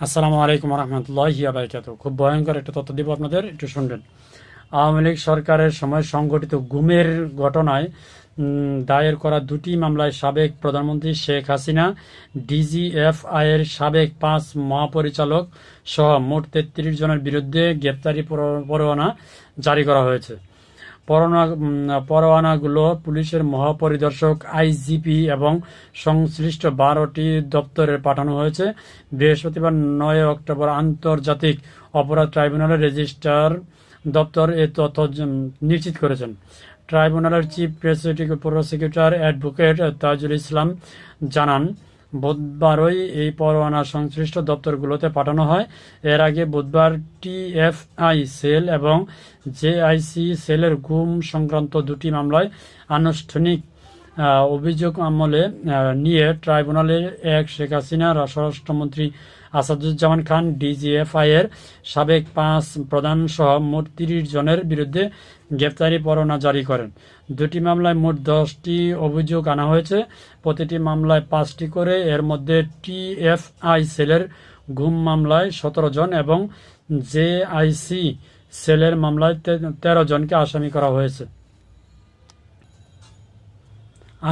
আসসালামু আলাইকুম রহমতুল্লাহি ওয়া বারাকাতুহু। খুব ভয়ঙ্কর একটা তথ্য দিব আপনাদের, একটু শুনবেন। আওয়ামী লীগ সরকারের সময় সংঘটিত গুমের ঘটনায় দায়ের করা দুটি মামলায় সাবেক প্রধানমন্ত্রী শেখ হাসিনা, ডিজিএফআই এর সাবেক ৫ মহাপরিচালক সহ মোট ৩৩ জনের বিরুদ্ধে গ্রেপ্তারি পরোয়ানা জারি করা হয়েছে। পরোয়ানাগুলো পুলিশের মহাপরিদর্শক, আইজিপি এবং সংশ্লিষ্ট ১২টি দপ্তরে পাঠানো হয়েছে। বৃহস্পতিবার ৯ অক্টোবর আন্তর্জাতিক অপরাধ ট্রাইব্যুনালের রেজিস্ট্রার দপ্তর এ তথ্য নিশ্চিত করেছেন। ট্রাইব্যুনালের chief prosecutor advocate Tajul Islam জানান, বুধবারই এই পরোয়ানা সংশ্লিষ্ট দপ্তরগুলোতে পাঠানো হয়। এর আগে বুধবার টিএফআই সেল এবং জেআইসি সেলের গুম সংক্রান্ত দুটি মামলায় আনুষ্ঠানিক অভিযোগ আমলে নিয়ে ট্রাইব্যুনালে শেখ হাসিনা, স্বরাষ্ট্রমন্ত্রী আসাদুজ্জামান খান, ডিজিএফআই এর সাবেক ৫ প্রধান সহ মোট ৩০ জনের বিরুদ্ধে গ্রেপ্তারি পরোয়ানা জারি করেন। দুটি মামলায় মোট ১০টি অভিযোগ আনা হয়েছে, প্রতিটি মামলায় ৫টি করে। এর মধ্যে টিএফআই সেলের গুম মামলায় ১৭ জন এবং জেআইসি সেলের মামলায় ১৩ জনকে আসামি করা হয়েছে।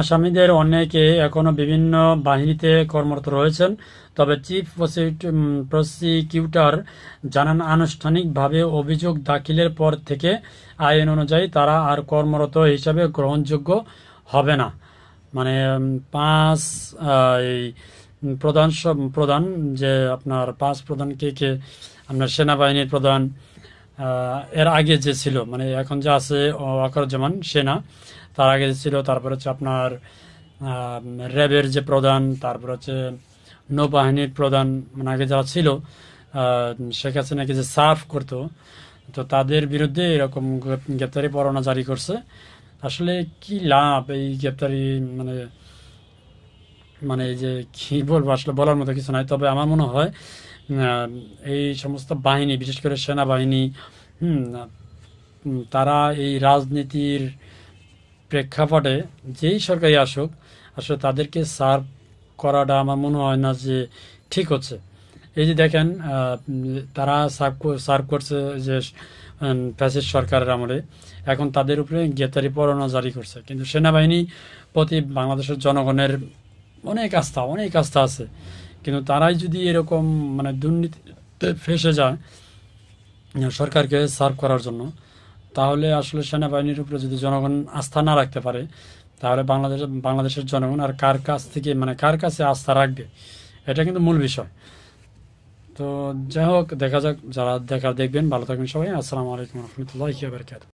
আসামিদের অনেকে এখনো বিভিন্ন বাহিনীতে কর্মরত রয়েছেন। তবে চিফ প্রসিকিউটর জানান, আনুষ্ঠানিকভাবে অভিযোগ দাখিলের পর থেকে আইন অনুযায়ী তারা আর কর্মরত হিসাবে গ্রহণযোগ্য হবে না। মানে ৫ এই প্রধান যে আপনার ৫ প্রধান কে আপনার সেনাবাহিনীর প্রধান, এর আগে যে ছিল, মানে এখন যে আছে ওয়াকারুজ্জামান সেনা, তার আগে ছিল। তারপর হচ্ছে আপনার র্যাবের যে প্রধান, তারপর হচ্ছে নৌবাহিনীর প্রধান, মানে আগে যারা ছিল শেখ হাসিনাকে যে সার্ভ করতো, তো তাদের বিরুদ্ধে এরকম গ্রেপ্তারি পরোয়ানা জারি করছে। আসলে কি লাভ এই গ্রেপ্তারি, মানে মানে এই যে কি বলবো, আসলে বলার মতো কিছু নাই। তবে আমার মনে হয় এই সমস্ত বাহিনী, বিশেষ করে সেনাবাহিনী, তারা এই রাজনীতির প্রেক্ষাপটে যেই সরকারি আসুক, আসলে তাদেরকে সার্ভ করাটা আমার মনে হয় না যে ঠিক হচ্ছে। এই যে দেখেন, তারা সার্ভ করছে যে ফ্যাসিস্ট সরকারের আমলে, এখন তাদের উপরে গ্রেপ্তারি পরোয়ানা জারি করছে। কিন্তু সেনাবাহিনী প্রতি বাংলাদেশের জনগণের অনেক আস্থা আছে। কিন্তু তারাই যদি এরকম মানে দুর্নীতিতে ফেসে যায় সরকারকে সার্ভ করার জন্য, তাহলে আসলে সেনাবাহিনীর উপরে যদি জনগণ আস্থা না রাখতে পারে, তাহলে বাংলাদেশের জনগণ আর কার কাছে আস্থা রাখবে, এটা কিন্তু মূল বিষয়। তো যাই হোক, দেখা যাক, যারা দেখবেন ভালো থাকবেন সবাই। আসসালামু আলাইকুম রহমতুল্লাহি ওয়া বারাকাতুহু।